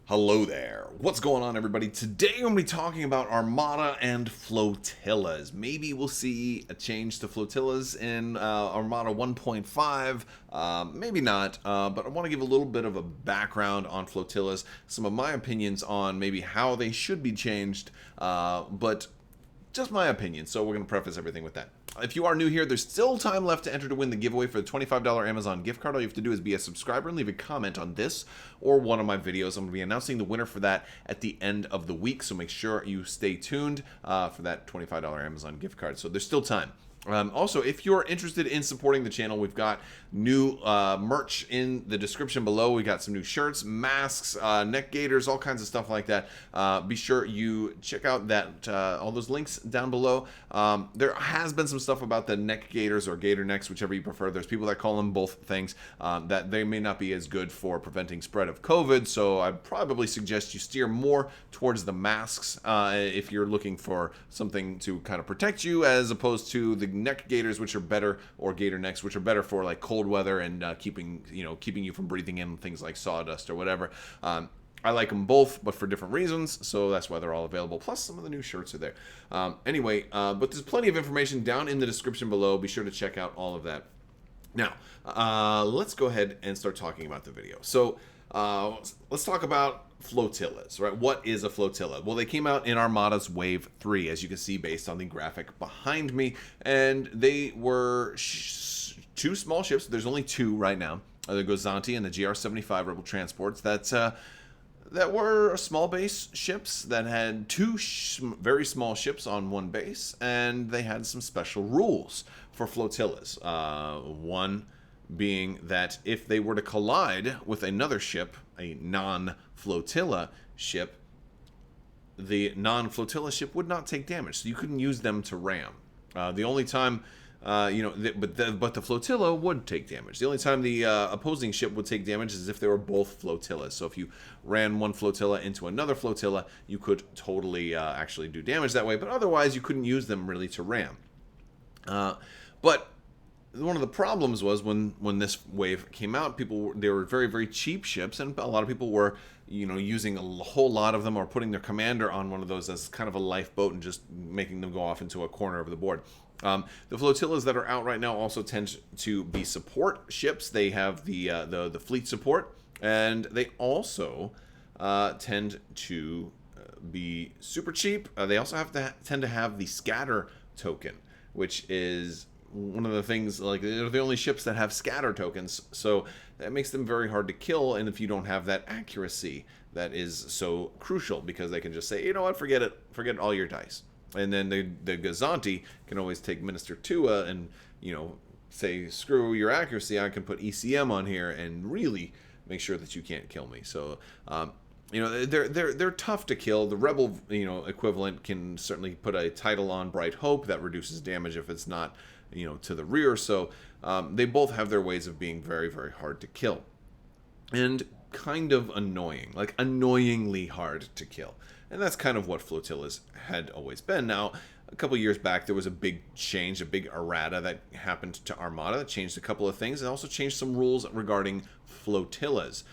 Hello there. What's going on, everybody? Today I'm going to be talking about Armada and Flotillas. Maybe we'll see a change to Flotillas in Armada 1.5. Maybe not, but I want to give a little bit of a background on Flotillas, some of my opinions on maybe how they should be changed, but just my opinion, so we're going to preface everything with that. If you are new here, there's still time left to enter to win the giveaway for the $25 Amazon gift card. All you have to do is be a subscriber and leave a comment on this or one of my videos. I'm going to be announcing the winner for that at the end of the week, so make sure you stay tuned for that $25 Amazon gift card. So there's still time. Also, if you're interested in supporting the channel, we've got new merch in the description below. We got some new shirts, masks, neck gaiters, all kinds of stuff like that. Be sure you check out that all those links down below. There has been some stuff about the neck gaiters or gator necks, whichever you prefer. There's people that call them both things, that they may not be as good for preventing spread of COVID, so I'd probably suggest you steer more towards the masks if you're looking for something to kind of protect you, as opposed to the neck gaiters, which are better, or gator necks, which are better for like cold weather and keeping you from breathing in things like sawdust or whatever. I like them both, but for different reasons, so that's why they're all available. Plus, some of the new shirts are there. Anyway, but there's plenty of information down in the description below. Be sure to check out all of that. Now, let's go ahead and start talking about the video. So, let's talk about flotillas, right? What is a flotilla? Well, they came out in Armada's Wave 3, as you can see based on the graphic behind me, and they were two small ships. There's only two right now, the Gozanti and the GR-75 Rebel transports that were small base ships that had two very small ships on one base, and they had some special rules for flotillas. One being that if they were to collide with another ship, a non-flotilla ship, the non-flotilla ship would not take damage, so you couldn't use them to ram. The only time, but the flotilla would take damage. The only time the opposing ship would take damage is if they were both flotillas. So if you ran one flotilla into another flotilla, you could totally actually do damage that way, but otherwise you couldn't use them really to ram. But one of the problems was when this wave came out, they were very, very cheap ships, and a lot of people were using a whole lot of them, or putting their commander on one of those as kind of a lifeboat and just making them go off into a corner of the board. The flotillas that are out right now also tend to be support ships. They have the fleet support, and they also tend to be super cheap. They also tend to have the scatter token, which is one of the things, like, they're the only ships that have scatter tokens, so that makes them very hard to kill. And if you don't have that accuracy, that is so crucial, because they can just say, you know what, forget it, all your dice. And then the Gozanti can always take Minister Tua and say, screw your accuracy, I can put ECM on here and really make sure that you can't kill me. So they're tough to kill. The Rebel equivalent can certainly put a title on Bright Hope that reduces damage if it's not to the rear. So they both have their ways of being very, very hard to kill, and kind of annoying, like annoyingly hard to kill. And that's kind of what flotillas had always been. Now, a couple years back, there was a big change, a big errata that happened to Armada that changed a couple of things, and also changed some rules regarding flotillas.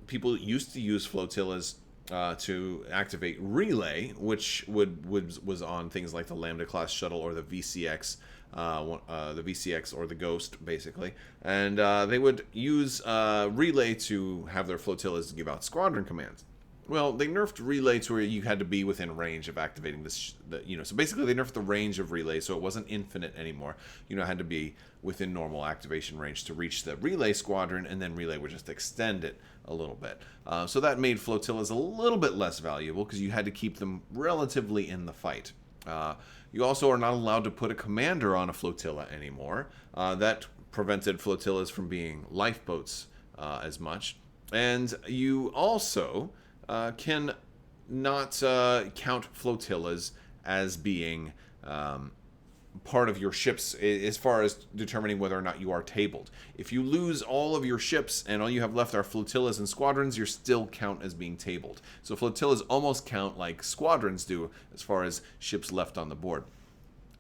People used to use flotillas to activate relay, which was on things like the Lambda class shuttle or the VCX, or the Ghost, basically, and they would use relay to have their flotillas give out squadron commands. Well, they nerfed relay to where you had to be within range of activating this. So basically they nerfed the range of relay, so it wasn't infinite anymore. It had to be within normal activation range to reach the relay squadron, and then relay would just extend it a little bit. So that made flotillas a little bit less valuable, because you had to keep them relatively in the fight. You also are not allowed to put a commander on a flotilla anymore. That prevented flotillas from being lifeboats as much. And you also can not count flotillas as being part of your ships as far as determining whether or not you are tabled. If you lose all of your ships and all you have left are flotillas and squadrons, you still count as being tabled. So flotillas almost count like squadrons do as far as ships left on the board.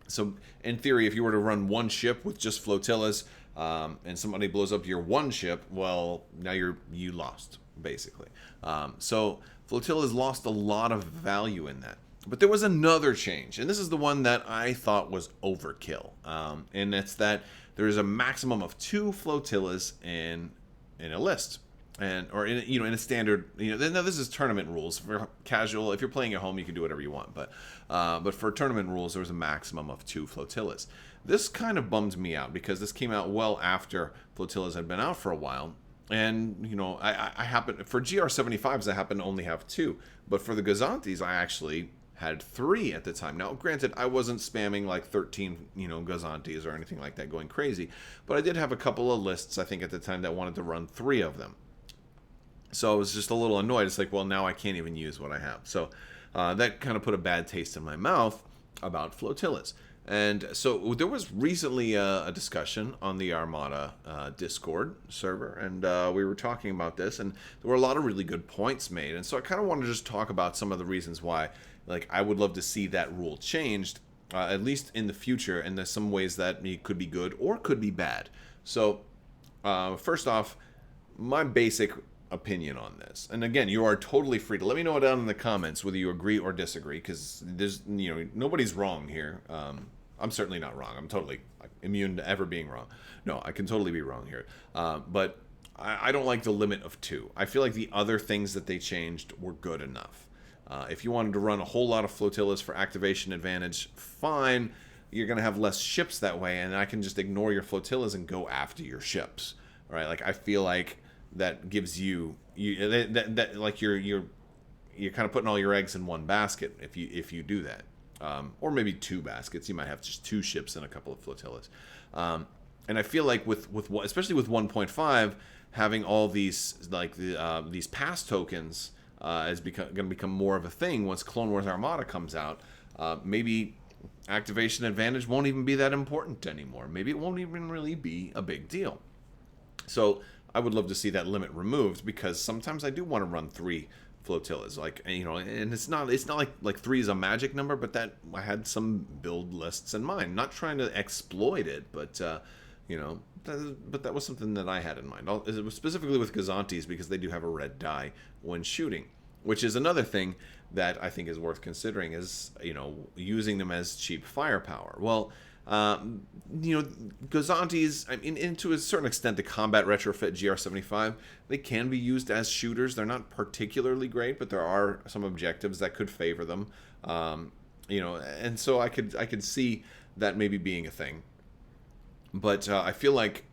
So in theory, if you were to run one ship with just flotillas and somebody blows up your one ship, well, now you lost. basically. So Flotillas lost a lot of value in that. But there was another change, and this is the one that I thought was overkill. And it's that there is a maximum of 2 flotillas in a list, or in a standard. Now this is tournament rules. For casual, if you're playing at home, you can do whatever you want. But for tournament rules, there was a maximum of 2 flotillas. This kind of bummed me out because this came out well after flotillas had been out for a while. And, I happen, for GR75s, I happen to only have 2. But for the Gazantes, I actually had 3 at the time. Now, granted, I wasn't spamming like 13, Gazantes or anything like that, going crazy. But I did have a couple of lists, I think, at the time that wanted to run 3 of them. So I was just a little annoyed. It's like, well, now I can't even use what I have. So that kind of put a bad taste in my mouth about flotillas. And so there was recently a discussion on the Armada Discord server, and we were talking about this, and there were a lot of really good points made. And so I kind of wanted to just talk about some of the reasons why, I would love to see that rule changed, at least in the future, and there's some ways that it could be good or could be bad. So first off, my basic opinion on this, and again, you are totally free to let me know down in the comments whether you agree or disagree, because there's nobody's wrong here. I'm certainly not wrong. I'm totally immune to ever being wrong. No, I can totally be wrong here. But I don't like the limit of 2. I feel like the other things that they changed were good enough. If you wanted to run a whole lot of flotillas for activation advantage, fine. You're going to have less ships that way, and I can just ignore your flotillas and go after your ships. All right? I feel like that gives you like you're kind of putting all your eggs in one basket if you do that. Or maybe 2 baskets. You might have just 2 ships and a couple of flotillas. And I feel like with especially with 1.5, having all these these pass tokens is going to become more of a thing once Clone Wars Armada comes out. Maybe activation advantage won't even be that important anymore. Maybe it won't even really be a big deal. So I would love to see that limit removed, because sometimes I do want to run 3 flotillas, and it's not like 3 is a magic number, but that I had some build lists in mind. Not trying to exploit it, but but that was something that I had in mind. It was specifically with Gazantes, because they do have a red die when shooting, which is another thing that I think is worth considering, is using them as cheap firepower. Well, Gazantes, I mean, and to a certain extent, the combat retrofit GR75, they can be used as shooters. They're not particularly great, but there are some objectives that could favor them. And so I could see that maybe being a thing. But I feel like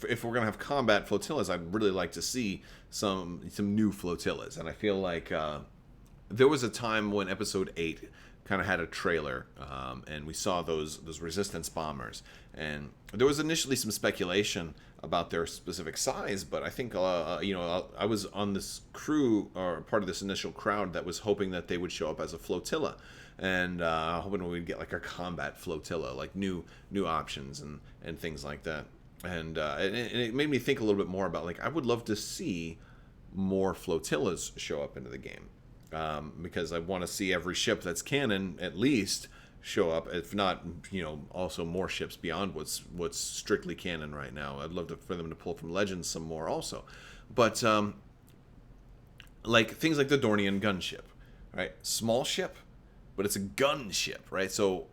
if we're gonna have combat flotillas, I'd really like to see some new flotillas. And I feel like there was a time when Episode 8 kind of had a trailer, and we saw those resistance bombers, and there was initially some speculation about their specific size, but I think I was on this crew, or part of this initial crowd, that was hoping that they would show up as a flotilla, and hoping we'd get like a combat flotilla, like new options and things like that. And it made me think a little bit more about, I would love to see more flotillas show up into the game. Because I want to see every ship that's canon at least show up, if not, also more ships beyond what's strictly canon right now. I'd love for them to pull from Legends some more also. But things like the Dornian gunship, right? Small ship, but it's a gunship, right? So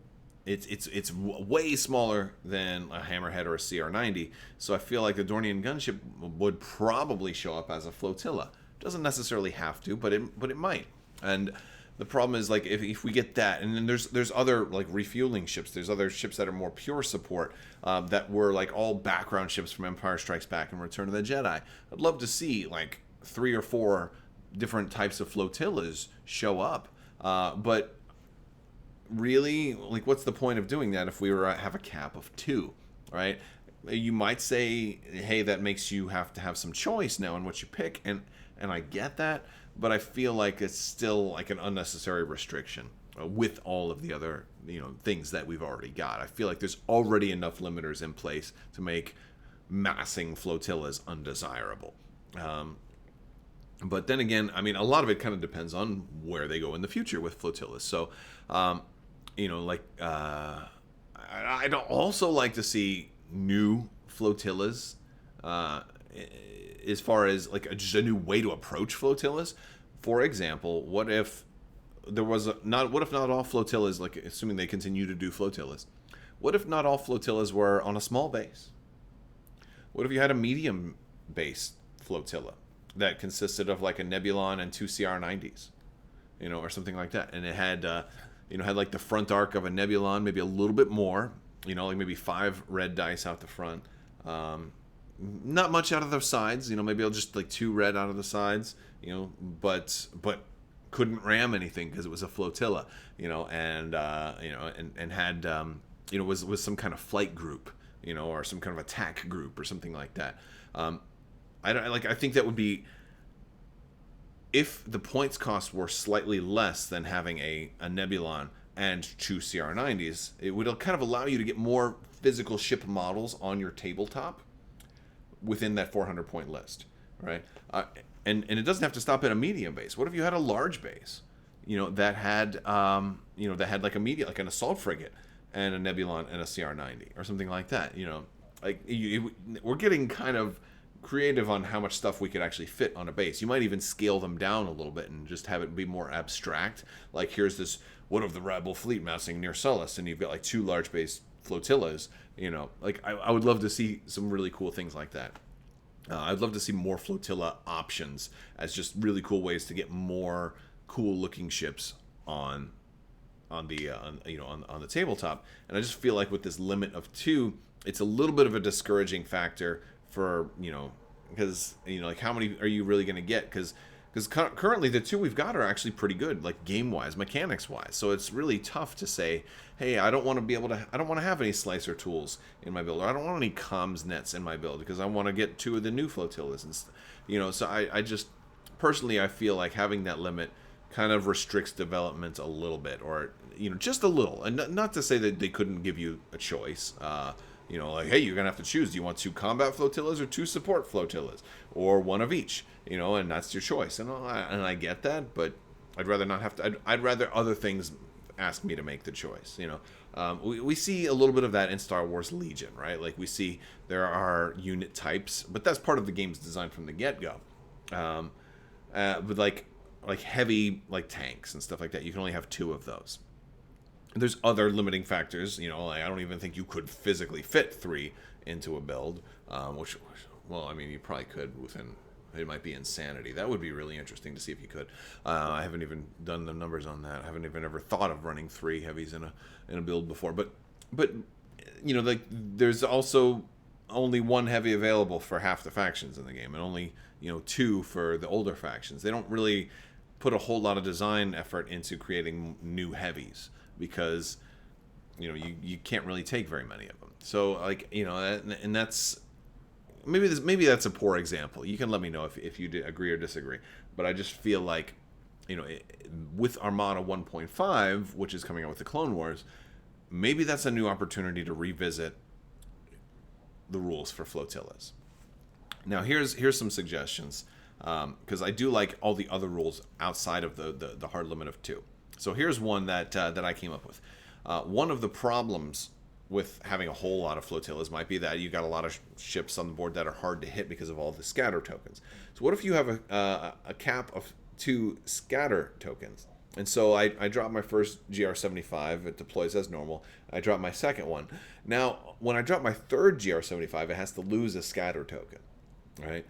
it's way smaller than a Hammerhead or a CR90. So I feel like the Dornian gunship would probably show up as a flotilla. Doesn't necessarily have to, but it might. And the problem is, if we get that, and then there's other refueling ships. There's other ships that are more pure support, that were all background ships from Empire Strikes Back and Return of the Jedi. I'd love to see 3 or 4 different types of flotillas show up. But really, what's the point of doing that if we have a cap of 2, right? You might say, hey, that makes you have to have some choice now in what you pick, and I get that, but I feel like it's still an unnecessary restriction with all of the other things that we've already got. I feel like there's already enough limiters in place to make massing flotillas undesirable. But then again, I mean, a lot of it kind of depends on where they go in the future with flotillas. So, I'd also like to see new flotillas as far as like just a new way to approach flotillas. For example, what if there was what if not all flotillas, like assuming they continue to do flotillas, what if not all flotillas were on a small base? What if you had a medium base flotilla that consisted of like a Nebulon and 2 CR90s, or something like that, and it had had like the front arc of a Nebulon, maybe a little bit more, like maybe 5 red dice out the front, not much out of the sides, maybe I'll just like 2 red out of the sides, but couldn't ram anything because it was a flotilla, and had was some kind of flight group, or some kind of attack group or something like that. I think that would be, if the points cost were slightly less than having a Nebulon and 2 CR90s, it would kind of allow you to get more physical ship models on your tabletop within that 400 point list, right? And it doesn't have to stop at a medium base. What if you had a large base, that had that had like a medium, like an assault frigate and a Nebulon and a CR90 or something like that? We're getting kind of creative on how much stuff we could actually fit on a base. You might even scale them down a little bit and just have it be more abstract. Like, here's this, what of the Rebel fleet massing near Sullust, and you've got like 2 large base flotillas. I would love to see some really cool things like that. I'd love to see more flotilla options as just really cool ways to get more cool looking ships on the tabletop. And I just feel like with this limit of 2, it's a little bit of a discouraging factor for, because like, how many are you really going to get? Because currently the 2 we've got are actually pretty good, like game wise, mechanics wise. So it's really tough to say, hey, I don't want to have any slicer tools in my build, or I don't want any comms nets in my build because I want to get 2 of the new flotillas, and so I just personally, I feel like having that limit kind of restricts development a little bit, or just a little. And not to say that they couldn't give you a choice. Like, hey, you're gonna have to choose. Do you want 2 combat flotillas or 2 support flotillas, or one of each? And that's your choice. And I get that, but I'd rather not have to. I'd rather other things ask me to make the choice. We see a little bit of that in Star Wars Legion, right? Like, we see there are unit types, but that's part of the game's design from the get-go. But like heavy, like tanks and stuff like that, you can only have 2 of those. There's other limiting factors, like I don't even think you could physically fit 3 into a build, which, well, I mean, you probably could within, it might be insanity. That would be really interesting to see if you could. I haven't even done the numbers on that. I haven't even ever thought of running 3 heavies in a build before. But like, there's also only 1 heavy available for half the factions in the game, and only 2 for the older factions. They don't really put a whole lot of design effort into creating new heavies, because you can't really take very many of them. So like, and that's maybe that's a poor example. You can let me know if you agree or disagree. But I just feel like with Armada 1.5, which is coming out with the Clone Wars, maybe that's a new opportunity to revisit the rules for flotillas. Now here's some suggestions, because I do like all the other rules outside of the hard limit of 2. So here's one that I came up with. One of the problems with having a whole lot of flotillas might be that you got a lot of ships on the board that are hard to hit because of all the scatter tokens. So what if you have a cap of 2 scatter tokens? And so I dropped my first GR75, it deploys as normal. I dropped my second one. Now, when I drop my third GR75, it has to lose a scatter token, right?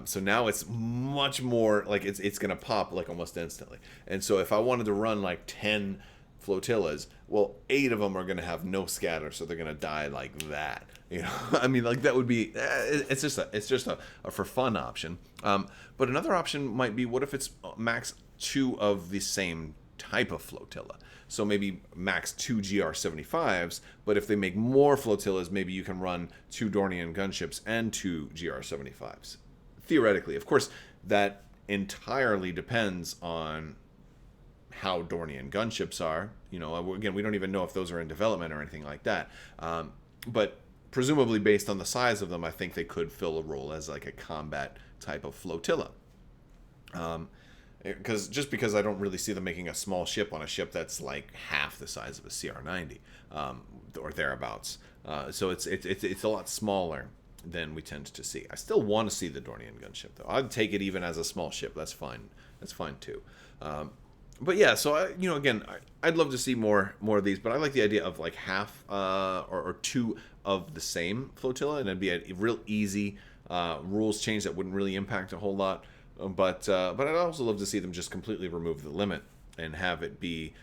So now it's much more like it's going to pop like almost instantly. And so if I wanted to run like 10 flotillas, well, 8 of them are going to have no scatter, so they're going to die like that. I mean, like, that would be it's just a for fun option. But another option might be, what if it's max 2 of the same type of flotilla? So maybe max 2 GR75s, but if they make more flotillas, maybe you can run 2 Dornian gunships and 2 GR75s. Theoretically, of course, that entirely depends on how Dornian gunships are. Again, we don't even know if those are in development or anything like that. But presumably, based on the size of them, I think they could fill a role as like a combat type of flotilla. Because I don't really see them making a small ship on a ship that's like half the size of a CR90 or thereabouts. So it's a lot smaller. than we tend to see. I still want to see the Dornian gunship, though. I'd take it even as a small ship. That's fine. That's fine, too. But yeah, so again, I'd love to see more of these, but I like the idea of like half or two of the same flotilla, and it'd be a real easy rules change that wouldn't really impact a whole lot. But I'd also love to see them just completely remove the limit and have it be,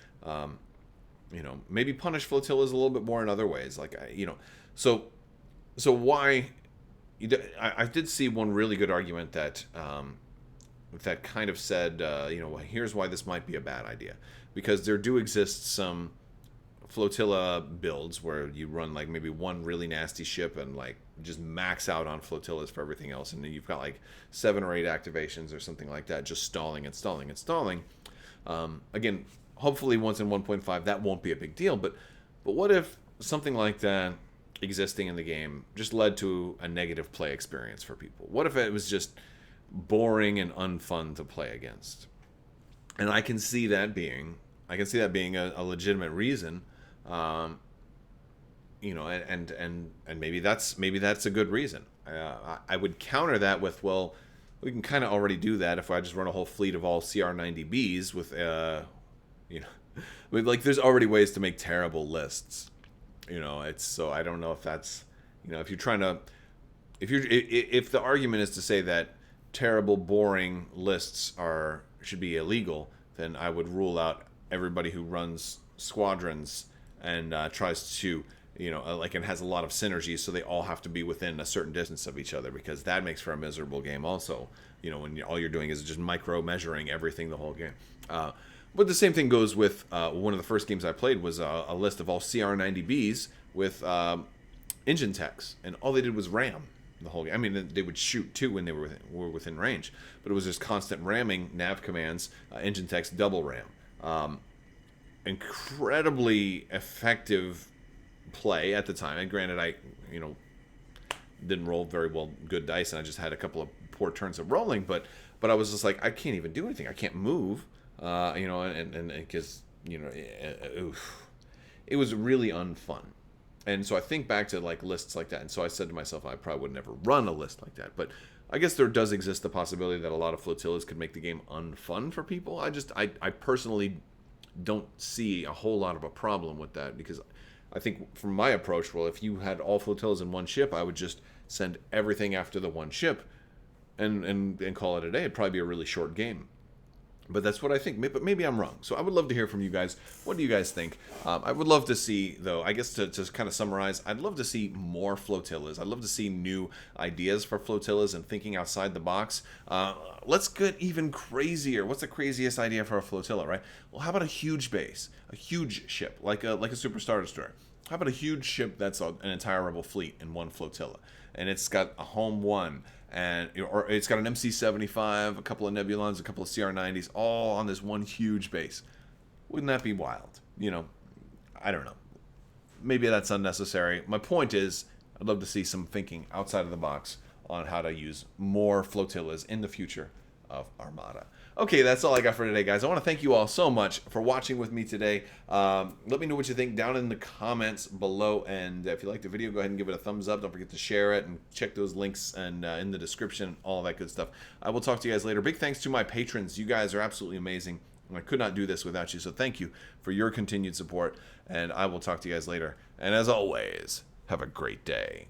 maybe punish flotillas a little bit more in other ways. Like, so why? I did see one really good argument that that kind of said, here's why this might be a bad idea. Because there do exist some flotilla builds where you run like maybe one really nasty ship and like just max out on flotillas for everything else. And then you've got like 7 or 8 activations or something like that, just stalling and stalling and stalling. Again, hopefully once in 1.5, that won't be a big deal. But what if something like that existing in the game just led to a negative play experience for people? What if it was just boring and unfun to play against? And I can see that being a legitimate reason, and maybe that's a good reason. I would counter that with, well, we can kind of already do that if I just run a whole fleet of all CR90Bs with, like there's already ways to make terrible lists. So I don't know if that's, if you're trying to, if the argument is to say that terrible, boring lists should be illegal, then I would rule out everybody who runs squadrons and tries to, and has a lot of synergy, so they all have to be within a certain distance of each other, because that makes for a miserable game also, when all you're doing is just micro measuring everything the whole game. But the same thing goes with one of the first games I played was a list of all CR90Bs with engine techs, and all they did was ram the whole game. I mean, they would shoot too when they were within range, but it was just constant ramming, nav commands, engine techs, double ram. Incredibly effective play at the time. And granted, I didn't roll very well good dice, and I just had a couple of poor turns of rolling. But I was just like, I can't even do anything. I can't move. And because it was really unfun. And so I think back to like lists like that, and so I said to myself, I probably would never run a list like that. But I guess there does exist the possibility that a lot of flotillas could make the game unfun for people. I personally don't see a whole lot of a problem with that, because I think from my approach, well, if you had all flotillas in one ship, I would just send everything after the one ship and call it a day. It'd probably be a really short game. But that's what I think. But maybe I'm wrong. So I would love to hear from you guys. What do you guys think? I would love to see, though, I guess to kind of summarize, I'd love to see more flotillas. I'd love to see new ideas for flotillas and thinking outside the box. Let's get even crazier. What's the craziest idea for a flotilla, right? Well, how about a huge base? A huge ship, like a Super Star Destroyer. How about a huge ship that's an entire Rebel fleet in one flotilla? And it's got a home one, or it's got an MC-75, a couple of Nebulons, a couple of CR-90s, all on this one huge base. Wouldn't that be wild? I don't know. Maybe that's unnecessary. My point is, I'd love to see some thinking outside of the box on how to use more flotillas in the future of Armada. Okay, that's all I got for today, guys. I want to thank you all so much for watching with me today. Let me know what you think down in the comments below, and if you liked the video, go ahead and give it a thumbs up. Don't forget to share it, and check those links and in the description, all that good stuff. I will talk to you guys later. Big thanks to my patrons. You guys are absolutely amazing. I could not do this without you, so thank you for your continued support, and I will talk to you guys later. And as always, have a great day.